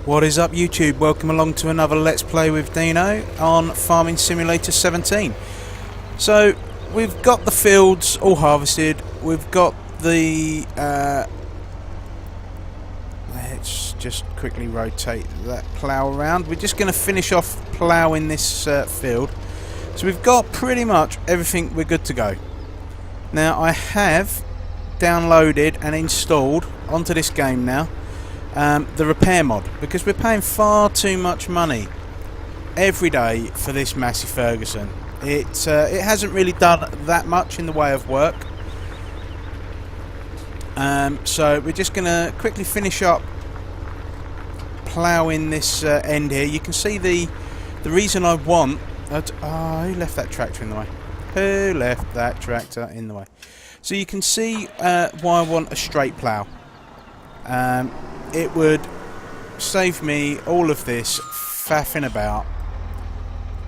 What is up, YouTube? Welcome along to another Let's Play with Dino on Farming Simulator 17. So we've got the fields all harvested. We've got the let's just quickly rotate that plough around. We're just going to finish off ploughing this field. So we've got pretty much everything. We're good to go. Now I have downloaded and installed onto this game now the repair mod, because we're paying far too much money every day for this Massey Ferguson. It hasn't really done that much in the way of work, so we're just going to quickly finish up ploughing this end here. You can see the reason I want who left that tractor in the way? Who left that tractor in the way? So you can see why I want a straight plough. It would save me all of this faffing about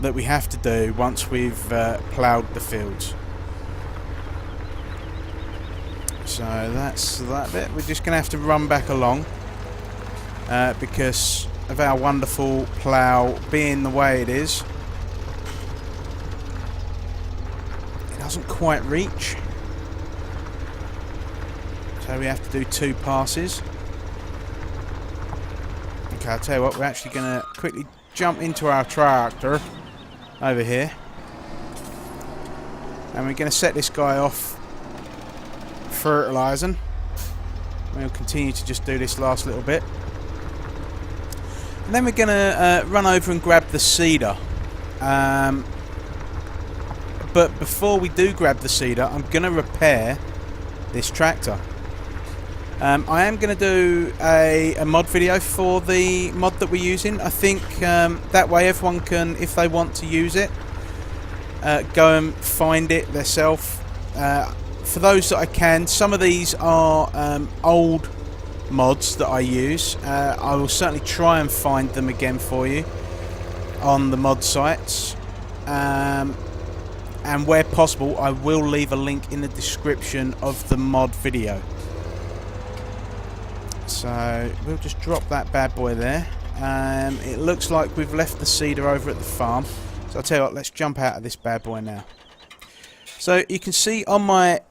that we have to do once we've ploughed the fields. So that's that bit. We're just going to have to run back along because of our wonderful plough being the way it is. It doesn't quite reach, so we have to do 2 passes. Okay, I'll tell you what, we're actually going to quickly jump into our tractor over here, and we're going to set this guy off fertilising. We'll continue to just do this last little bit, and then we're going to run over and grab the seeder. But before we do grab the seeder, I'm going to repair this tractor. I am going to do a mod video for the mod that we're using. I think that way everyone can, if they want to use it, go and find it themselves. For those that I can, some of these are old mods that I use. I will certainly try and find them again for you on the mod sites. And where possible, I will leave a link in the description of the mod video. So we'll just drop that bad boy there. It looks like we've left the seeder over at the farm. So I'll tell you what, let's jump out of this bad boy now. So you can see on my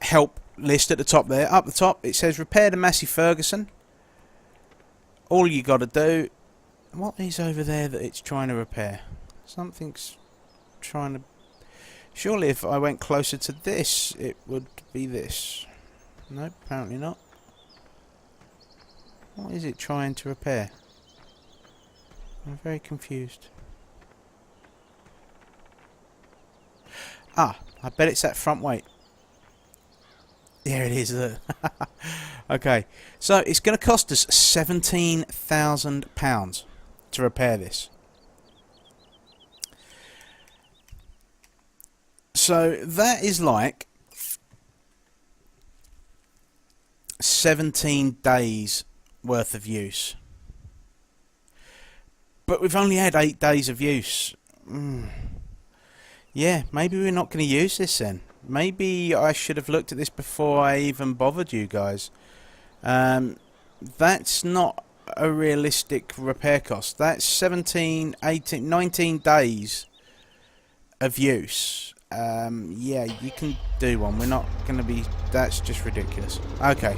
help list at the top there, up the top, it says repair the Massey Ferguson. All you got to do, what is over there that it's trying to repair? Something's trying to... Surely if I went closer to this, it would be this. No, apparently not. What is it trying to repair? I'm very confused. Ah, I bet it's that front weight. There it is. Okay, so it's going to cost us £17,000 to repair this. So that is like 17 days worth of use. But we've only had 8 days of use. Yeah, maybe we're not going to use this then. Maybe I should have looked at this before I even bothered you guys. That's not a realistic repair cost. That's 17, 18, 19 days of use. Yeah, you can do one. We're not going to be... That's just ridiculous. Okay.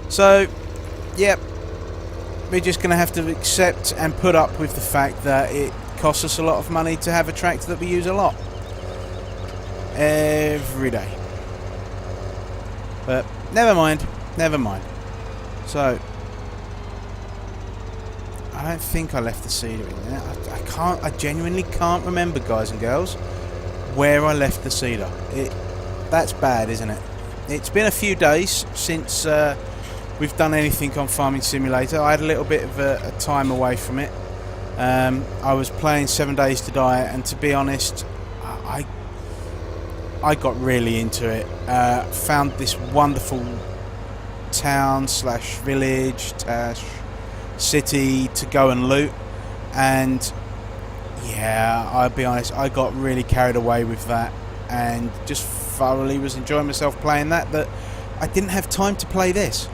So, yep. We're just going to have to accept and put up with the fact that it costs us a lot of money to have a tractor that we use a lot. Every day. But, never mind. Never mind. So, I don't think I left the seeder in there. I genuinely can't remember, guys and girls, where I left the seeder. That's bad, isn't it? It's been a few days since we've done anything on Farming Simulator. I had a little bit of a time away from it. I was playing 7 Days to Die, and to be honest, I got really into it. Found this wonderful town slash village slash city to go and loot, and yeah, I'll be honest, I got really carried away with that and just thoroughly was enjoying myself playing that I didn't have time to play this.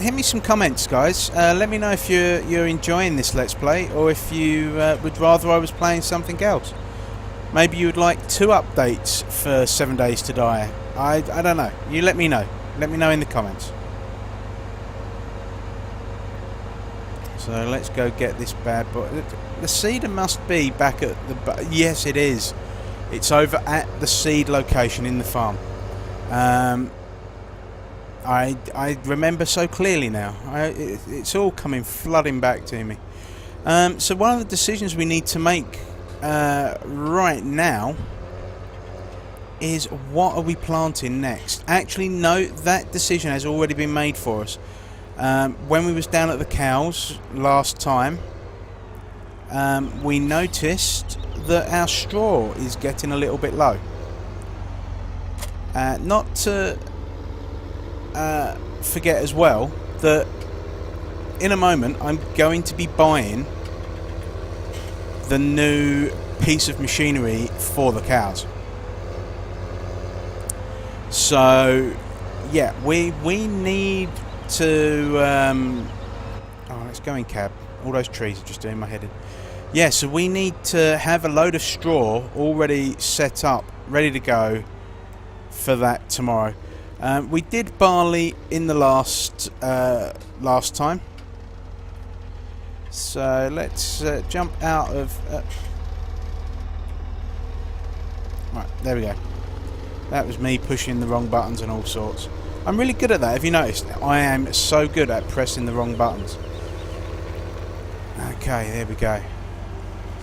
Hit me some comments, guys. Let me know if you're enjoying this Let's Play, or if you would rather I was playing something else. Maybe you would like 2 updates for 7 Days to Die. I don't know. You let me know. Let me know in the comments. So let's go get this bad boy. The seeder must be back at the... Yes, it is. It's over at the seed location in the farm. I remember so clearly now. It's all coming flooding back to me. So one of the decisions we need to make right now is, what are we planting next? Actually, no, that decision has already been made for us. When we was down at the cows last time, we noticed that our straw is getting a little bit low. Not to forget as well that in a moment I'm going to be buying the new piece of machinery for the cows. So yeah, we need to oh, let's go in cab. All those trees are just doing my head in. Yeah, so we need to have a load of straw already set up, ready to go for that tomorrow. We did barley in the last time, so let's jump out of. Right, there we go. That was me pushing the wrong buttons and all sorts. I'm really good at that. Have you noticed? I am so good at pressing the wrong buttons. Okay, there we go.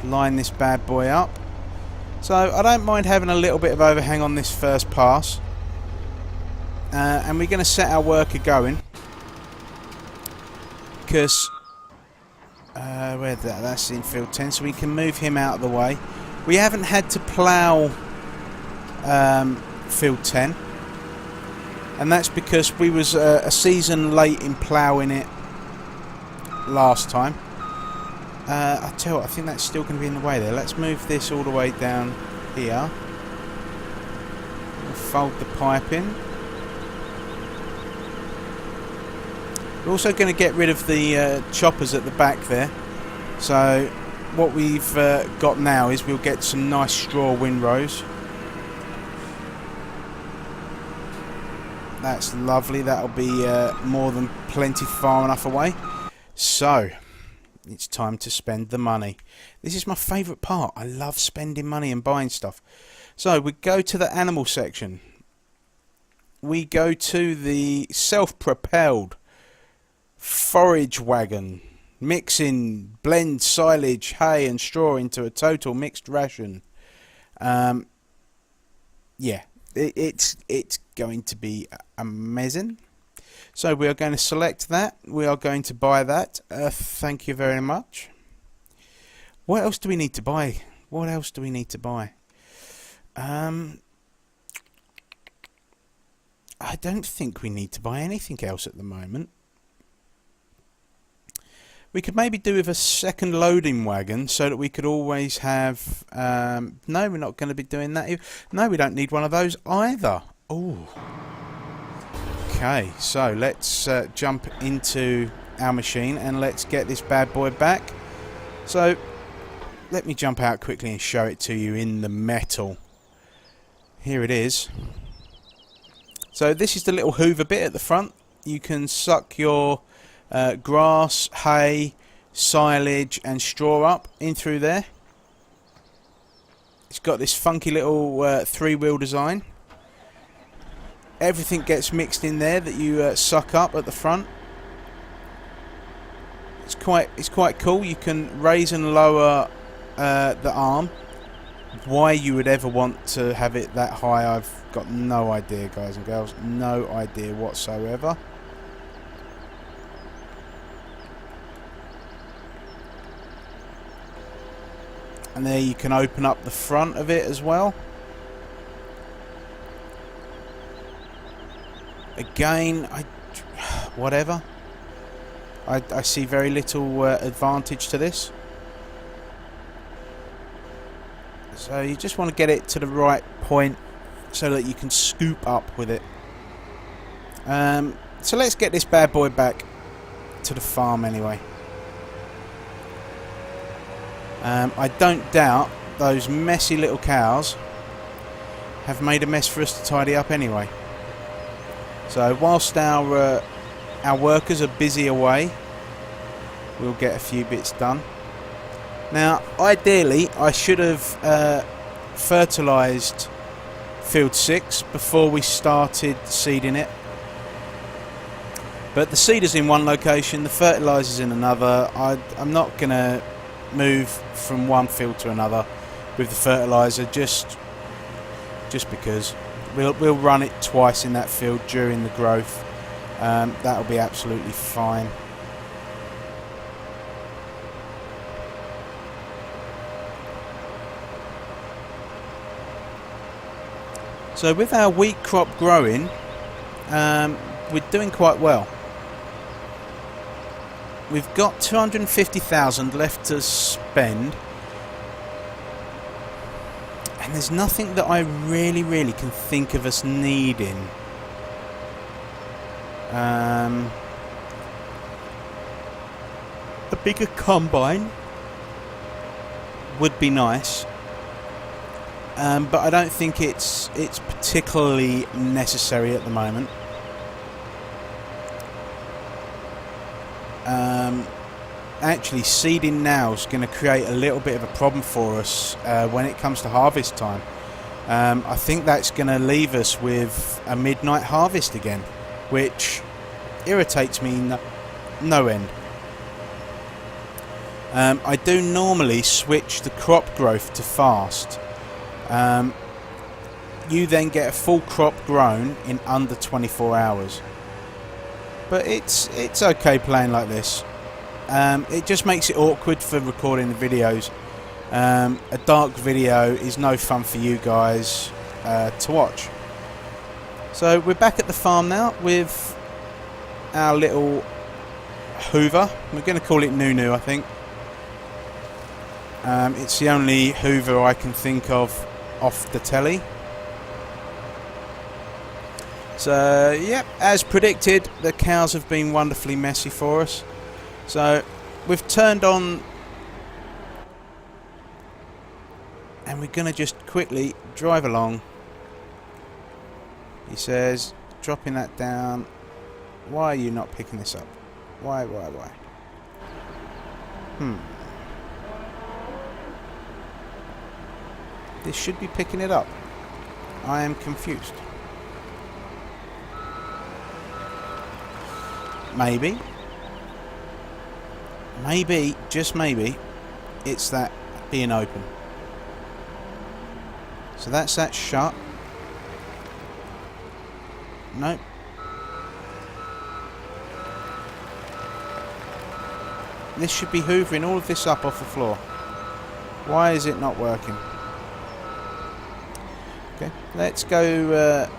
Line this bad boy up. So I don't mind having a little bit of overhang on this first pass. And we're going to set our worker going, because where's that? That's in field 10, so we can move him out of the way. We haven't had to plough field 10, and that's because we was a season late in ploughing it last time. I tell you what, I think that's still going to be in the way there. Let's move this all the way down here. We'll fold the pipe in. We're also going to get rid of the choppers at the back there. So what we've got now is we'll get some nice straw windrows. That's lovely. That'll be more than plenty far enough away. So it's time to spend the money. This is my favourite part. I love spending money and buying stuff. So we go to the animal section. We go to the self-propelled forage wagon, mixing blend silage, hay and straw into a total mixed ration. Yeah, it's going to be amazing. So we are going to select that. We are going to buy that. Thank you very much. What else do we need to buy? What else do we need to buy? I don't think we need to buy anything else at the moment. We could maybe do with a second loading wagon so that we could always have... no, we're not going to be doing that. No, we don't need one of those either. Oh. Okay, so let's jump into our machine and let's get this bad boy back. So let me jump out quickly and show it to you in the metal. Here it is. So this is the little hoover bit at the front. You can suck your grass, hay, silage and straw up in through there. It's got this funky little three-wheel design. Everything gets mixed in there that you suck up at the front. It's quite cool. You can raise and lower the arm. Why you would ever want to have it that high, I've got no idea, guys and girls. No idea whatsoever. And there you can open up the front of it as well. Again, whatever. I see very little advantage to this. So you just want to get it to the right point so that you can scoop up with it. So let's get this bad boy back to the farm anyway. I don't doubt those messy little cows have made a mess for us to tidy up anyway. So whilst our workers are busy away, we'll get a few bits done. Now, ideally, I should have fertilised field 6 before we started seeding it. But the seeder's in one location, the fertiliser's in another. I'm not going to move from one field to another with the fertiliser just because. We'll run it twice in that field during the growth. That'll be absolutely fine. So with our wheat crop growing, we're doing quite well. We've got 250,000 left to spend, and there's nothing that I really can think of us needing. A bigger combine would be nice, but I don't think it's particularly necessary at the moment. Actually, seeding now is going to create a little bit of a problem for us when it comes to harvest time. I think that's going to leave us with a midnight harvest again, which irritates me no end. I do normally switch the crop growth to fast. You then get a full crop grown in under 24 hours. But it's okay playing like this. It just makes it awkward for recording the videos. A dark video is no fun for you guys to watch. So we're back at the farm now with our little Hoover. We're going to call it Nunu, I think. It's the only Hoover I can think of off the telly. So, yep, as predicted, the cows have been wonderfully messy for us. So, we've turned on, and we're going to just quickly drive along. He says, dropping that down. Why are you not picking this up? Why? This should be picking it up. I am confused. Maybe, just maybe, it's that being open. So that's that shut. Nope. This should be hoovering all of this up off the floor. Why is it not working? Okay, let's go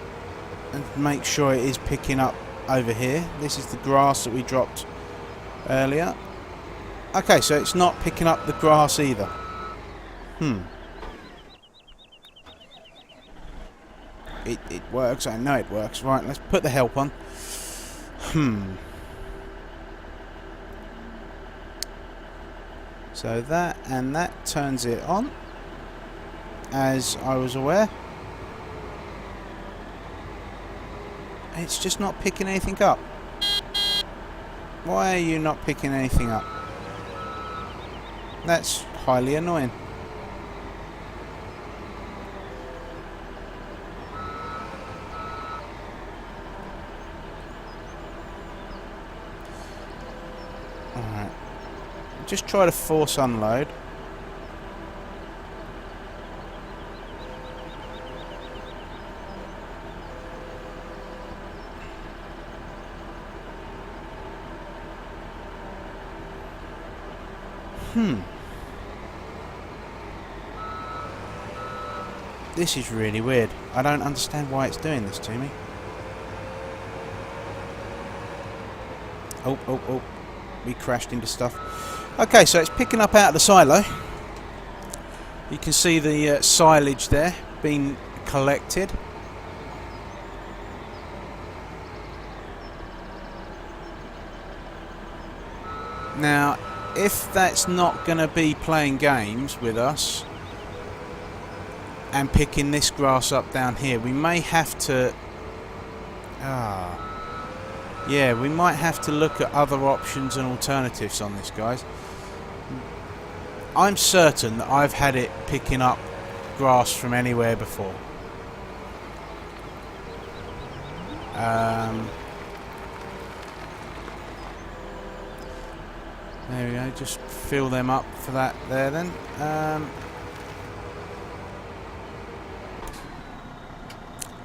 and make sure it is picking up over here. This is the grass that we dropped earlier. Okay, so it's not picking up the grass either. It works. I know it works. Right, let's put the help on. So that and that turns it on, as I was aware. It's just not picking anything up. Why are you not picking anything up? That's highly annoying. Alright. Just try to force unload. This is really weird. I don't understand why it's doing this to me. Oh. We crashed into stuff. Okay, so it's picking up out of the silo. You can see the silage there being collected. Now, if that's not going to be playing games with us and picking this grass up down here, we may have to... yeah, we might have to look at other options and alternatives on this, guys. I'm certain that I've had it picking up grass from anywhere before. There we go, just fill them up for that there then.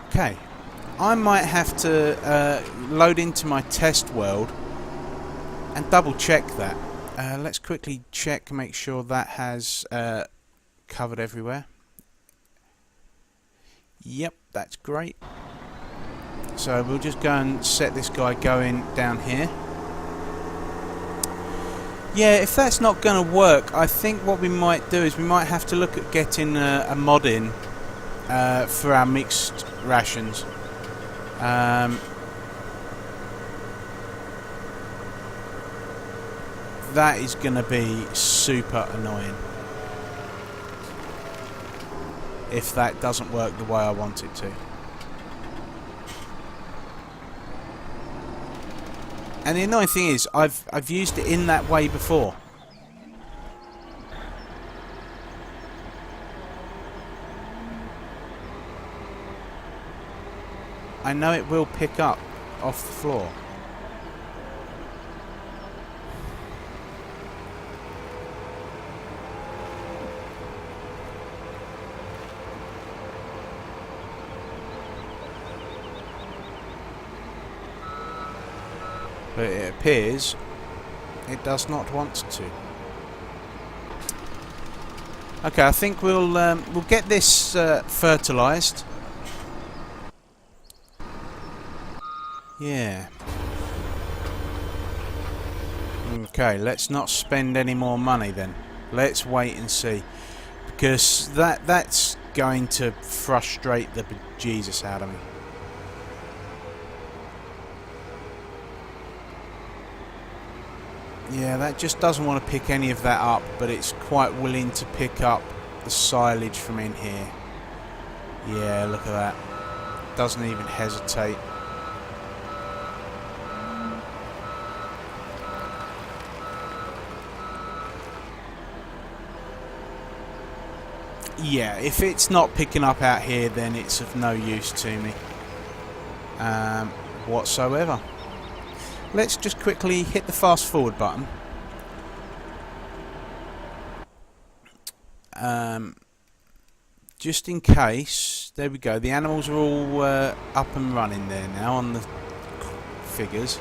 Okay, I might have to load into my test world and double check that. Let's quickly check, make sure that has covered everywhere. Yep, that's great. So we'll just go and set this guy going down here. Yeah, if that's not going to work, I think what we might do is we might have to look at getting a mod in for our mixed rations. That is going to be super annoying if that doesn't work the way I want it to. And the annoying thing is, I've used it in that way before. I know it will pick up off the floor. But it appears it does not want to. Okay, I think we'll get this fertilised. Yeah. Okay, let's not spend any more money then. Let's wait and see, because that's going to frustrate the bejesus out of me. Yeah, that just doesn't want to pick any of that up, but it's quite willing to pick up the silage from in here. Yeah, look at that. Doesn't even hesitate. Yeah, if it's not picking up out here, then it's of no use to me whatsoever. Let's just quickly hit the fast forward button. Just in case. There we go. The animals are all up and running there now on the figures.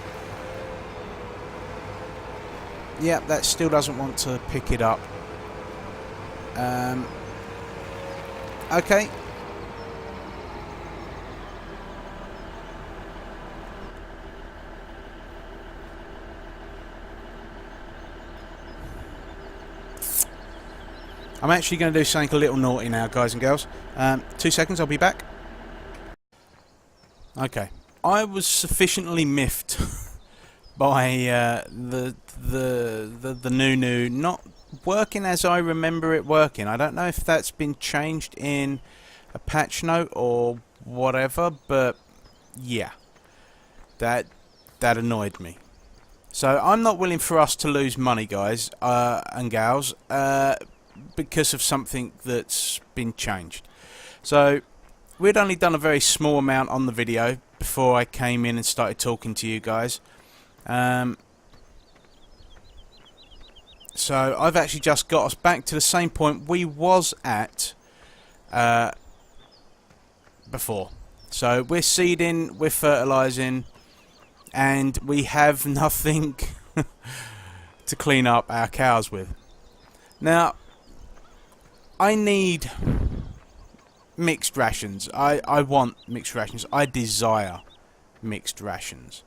Yep, that still doesn't want to pick it up. Okay. I'm actually going to do something a little naughty now, guys and girls. 2 seconds, I'll be back. Okay. I was sufficiently miffed by the new not working as I remember it working. I don't know if that's been changed in a patch note or whatever, but yeah, that annoyed me. So I'm not willing for us to lose money, guys and gals, because of something that's been changed. So we'd only done a very small amount on the video before I came in and started talking to you guys. So I've actually just got us back to the same point we was at before. So we're seeding, we're fertilising, and we have nothing to clean up our cows with. Now, I need mixed rations. I want mixed rations. I desire mixed rations.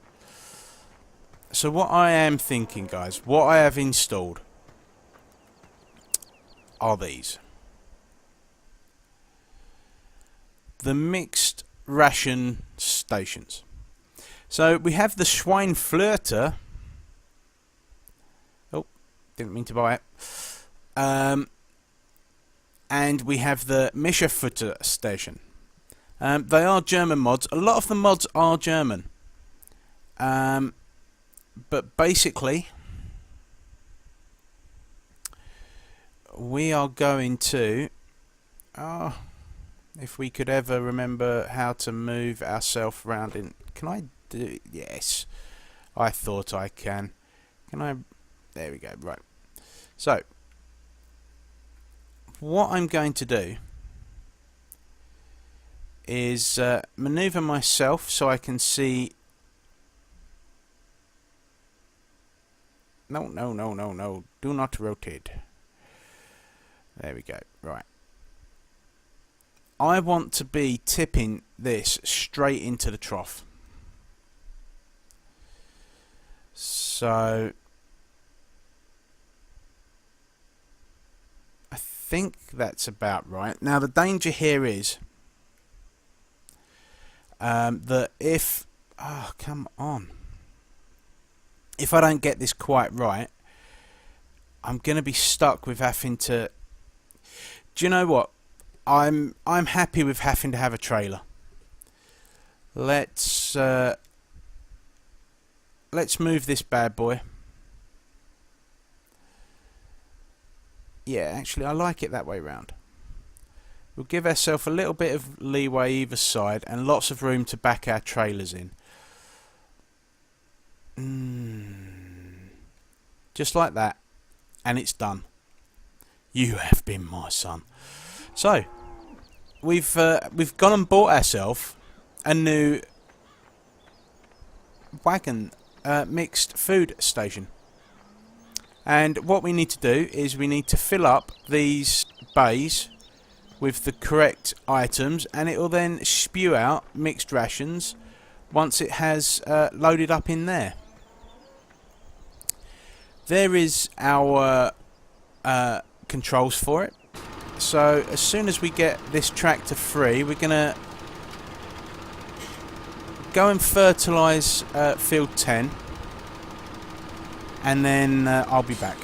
So what I am thinking, guys, what I have installed are these. The mixed ration stations. So we have the Schweinflöte. Oh, Didn't mean to buy it. And we have the Mischerfutter station. They are German mods. A lot of the mods are German. But basically, we are going to... if we could ever remember how to move ourselves around in... Can I do... Yes. I thought I can. Can I... There we go. Right. So, what I'm going to do is maneuver myself so I can see... No. Do not rotate. There we go. Right. I want to be tipping this straight into the trough. So I think that's about right. Now the danger here is that if... Oh, come on. If I don't get this quite right, I'm going to be stuck with having to... Do you know what? I'm happy with having to have a trailer. Let's move this bad boy. Yeah, actually I like it that way round. We'll give ourselves a little bit of leeway either side and lots of room to back our trailers in. Just like that, and it's done. You have been my son. So we've gone and bought ourselves a new wagon mixed food station, and what we need to do is we need to fill up these bays with the correct items, and it will then spew out mixed rations once it has loaded up in there. There is our controls for it. So as soon as we get this tractor free, we're gonna go and fertilise field 10, and then I'll be back.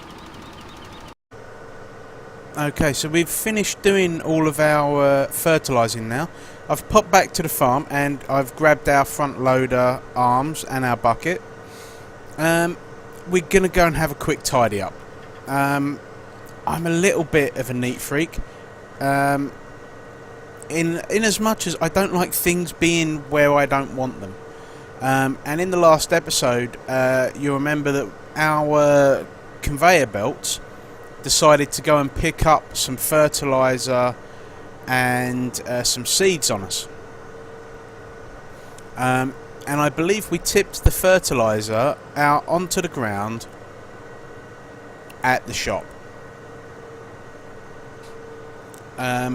Okay, so we've finished doing all of our fertilising now. I've popped back to the farm and I've grabbed our front loader arms and our bucket. We're going to go and have a quick tidy up. I'm a little bit of a neat freak. In as much as I don't like things being where I don't want them. And in the last episode, you'll remember that our conveyor belts decided to go and pick up some fertiliser and some seeds on us. And I believe we tipped the fertiliser out onto the ground at the shop. I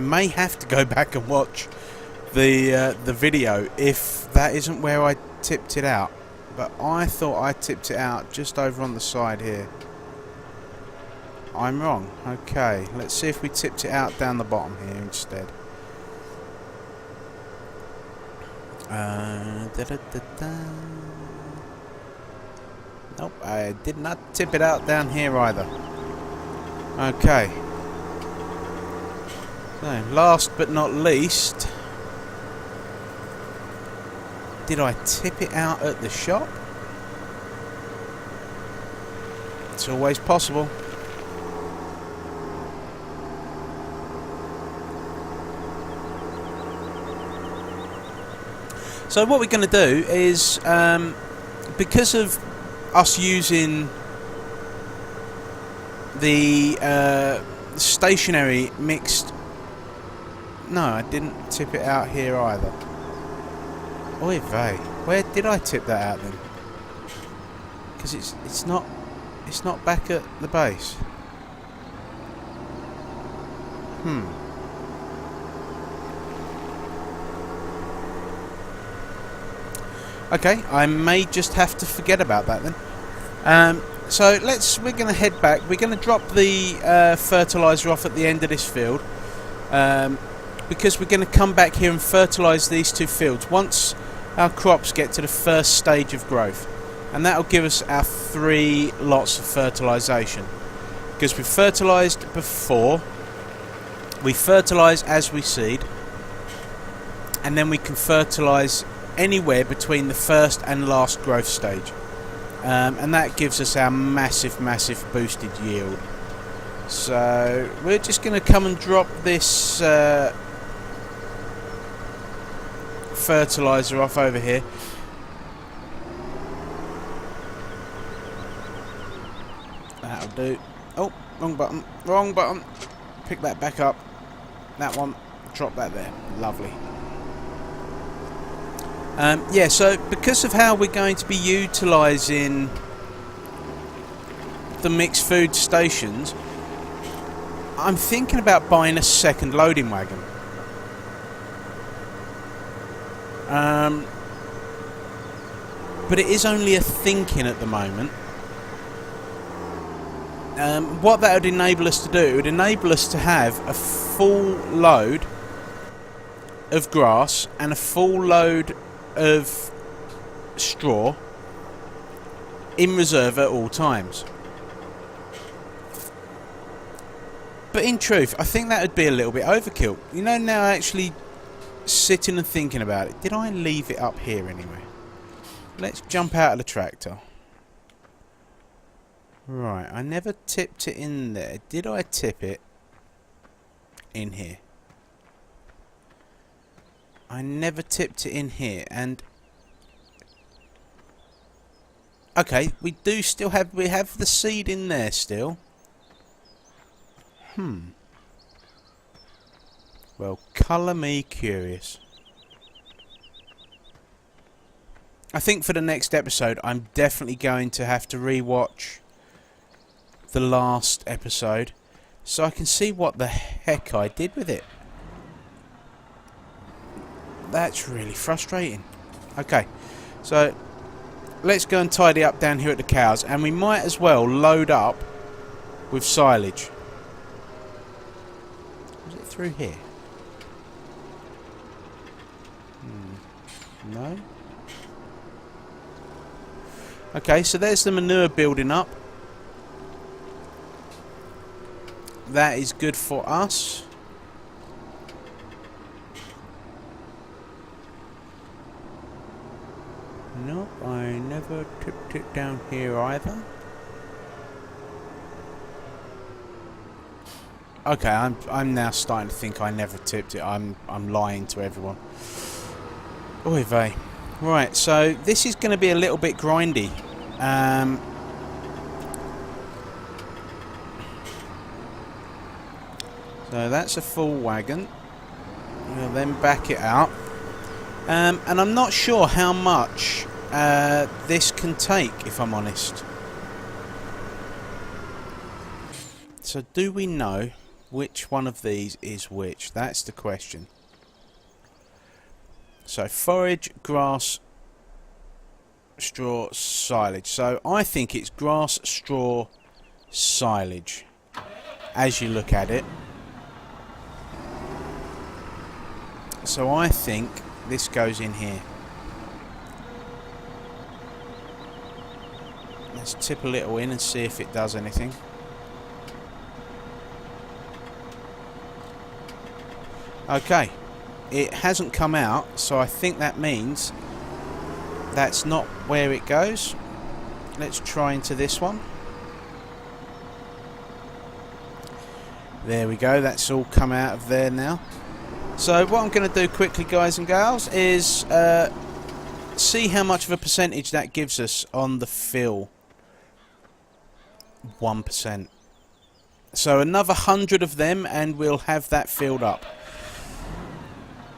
may have to go back and watch the video if that isn't where I tipped it out. But I thought I tipped it out just over on the side here. I'm wrong. Okay, let's see if we tipped it out down the bottom here instead. Nope, I did not tip it out down here either. Okay. So, last but not least, did I tip it out at the shop? It's always possible. So what we're going to do is, because of us using the stationary mixed... No, I didn't tip it out here either. Oy vey. Where did I tip that out then? Because it's not back at the base. Okay, I may just have to forget about that then. So we're going to head back. We're going to drop the fertiliser off at the end of this field, because we're going to come back here and fertilise these two fields once our crops get to the first stage of growth. and that'll give us our 3 lots of fertilisation. Because we've fertilised before, we fertilise as we seed, and then we can fertilise anywhere between the first and last growth stage, and that gives us our massive boosted yield. So we're just going to come and drop this fertiliser off over here. That'll do. Oh, wrong button, pick that back up, that one, drop that there. Lovely. Yeah, so because of how we're going to be utilising the mixed food stations, I'm thinking about buying a second loading wagon. But it is only a thinking at the moment. What that would enable us to do, it would enable us to have a full load of grass and a full load of straw in reserve at all times. But in truth, I think that would be a little bit overkill. You know, now actually sitting and thinking about it, did I leave it up here anyway? Let's jump out of the tractor. Right, I never tipped it in there. Did I tip it in here? I never tipped it in here, and okay, we do still have the seed in there still. Well, colour me curious. I think for the next episode I'm definitely going to have to rewatch the last episode so I can see what the heck I did with it. That's really frustrating. Okay, so let's go and tidy up down here at the cows, and we might as well load up with silage. Was it through here? No? Okay, so there's the manure building up. That is good for us. Nope, I never tipped it down here either. Okay, I'm now starting to think I never tipped it. I'm lying to everyone. Oy vey. Right, so this is going to be a little bit grindy. So that's a full wagon. We'll then back it out. And I'm not sure how much this can take, if I'm honest. So do we know which one of these is which? That's the question. So forage, grass, straw, silage. So I think it's grass, straw, silage as you look at it. So I think this goes in here. Let's tip a little in and see if it does anything. Okay, it hasn't come out, so I think that means that's not where it goes. Let's try into this one. There we go, that's all come out of there now. So what I'm going to do quickly, guys and gals, is see how much of a percentage that gives us on the fill. 1%. So another 100 of them and we'll have that filled up.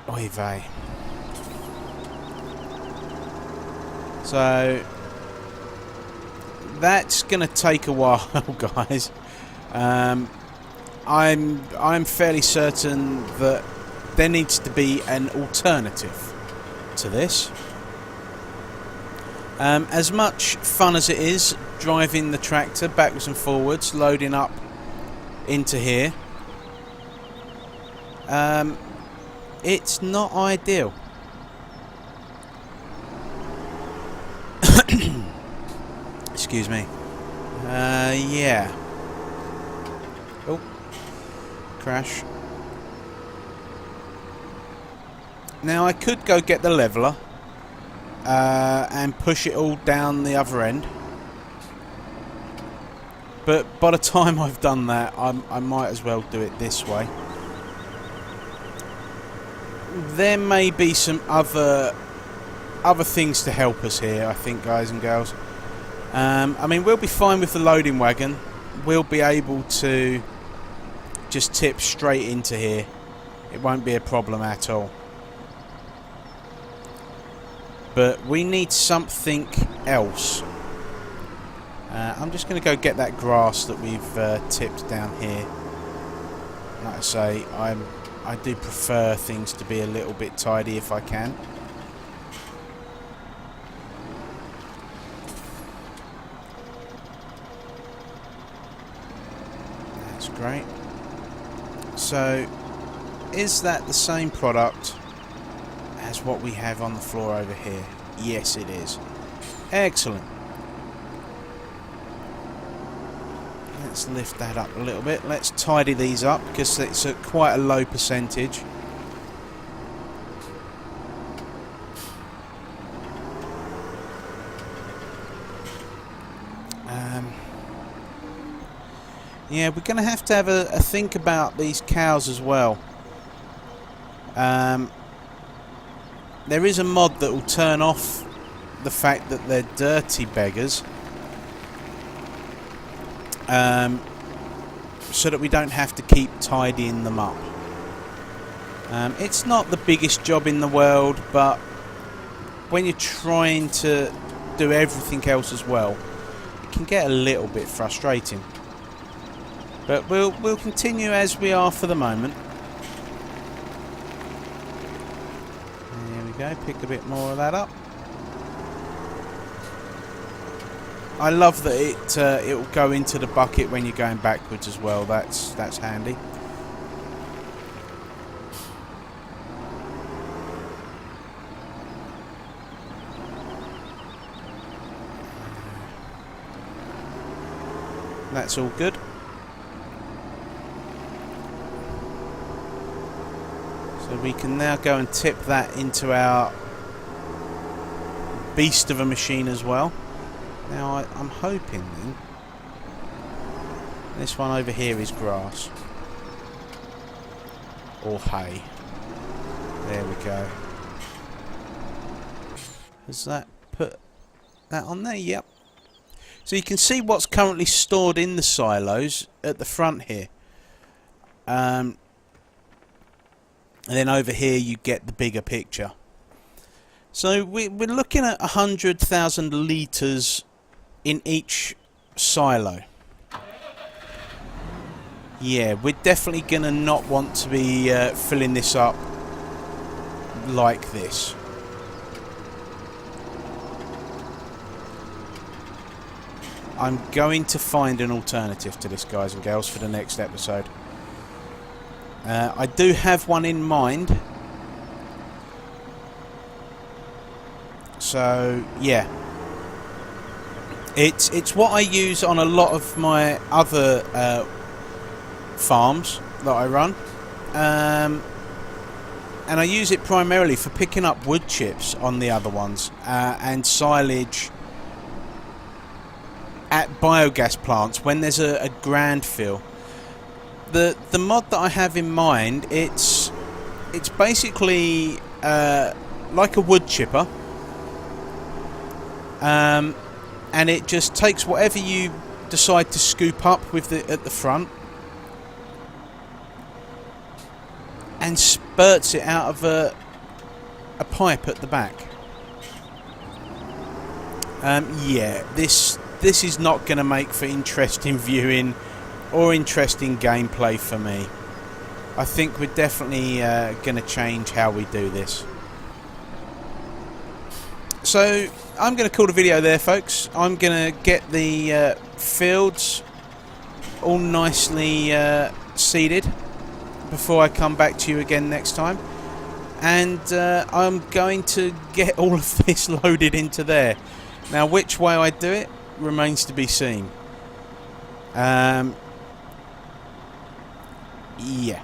Oy vey. So that's going to take a while, guys. I'm fairly certain that there needs to be an alternative to this. As much fun as it is driving the tractor backwards and forwards, loading up into here, it's not ideal. Excuse me. Yeah. Oh. Crash. Now I could go get the leveler and push it all down the other end. But by the time I've done that, I might as well do it this way. There may be some other things to help us here, I think, guys and girls. I mean, we'll be fine with the loading wagon. We'll be able to just tip straight into here. It won't be a problem at all. But we need something else. I'm just going to go get that grass that we've tipped down here. Like I say, I do prefer things to be a little bit tidy if I can. That's great. So, is that the same product as what we have on the floor over here? Yes, it is. Excellent. Let's lift that up a little bit. Let's tidy these up because it's at quite a low percentage. Yeah, we're going to have a think about these cows as well. There is a mod that will turn off the fact that they're dirty beggars. So that we don't have to keep tidying them up. It's not the biggest job in the world, but when you're trying to do everything else as well, it can get a little bit frustrating. But we'll continue as we are for the moment. There we go, pick a bit more of that up. I love that it will go into the bucket when you're going backwards as well. That's handy. That's all good. So we can now go and tip that into our beast of a machine as well. Now I'm hoping then this one over here is grass or hay. There we go. Has that put that on there? Yep. So you can see what's currently stored in the silos at the front here. And then over here you get the bigger picture. So we're looking at 100,000 litres in each silo. Yeah, we're definitely going to not want to be filling this up like this. I'm going to find an alternative to this, guys and girls, for the next episode. I do have one in mind. So, yeah. It's what I use on a lot of my other farms that I run. And I use it primarily for picking up wood chips on the other ones. And silage at biogas plants when there's a grand fill. The mod that I have in mind, it's basically like a wood chipper. And it just takes whatever you decide to scoop up with at the front and spurts it out of a pipe at the back. Yeah, this is not going to make for interesting viewing or interesting gameplay for me. I think we're definitely going to change how we do this. So I'm going to call the video there, folks. I'm going to get the fields all nicely seeded before I come back to you again next time. And I'm going to get all of this loaded into there. Now, which way I do it, remains to be seen. Yeah.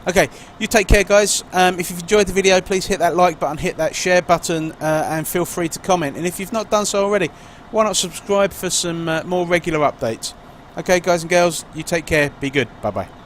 Okay, you take care, guys. If you've enjoyed the video, please hit that like button, hit that share button, and feel free to comment. And if you've not done so already, why not subscribe for some more regular updates? Okay, guys and girls, you take care. Be good. Bye-bye.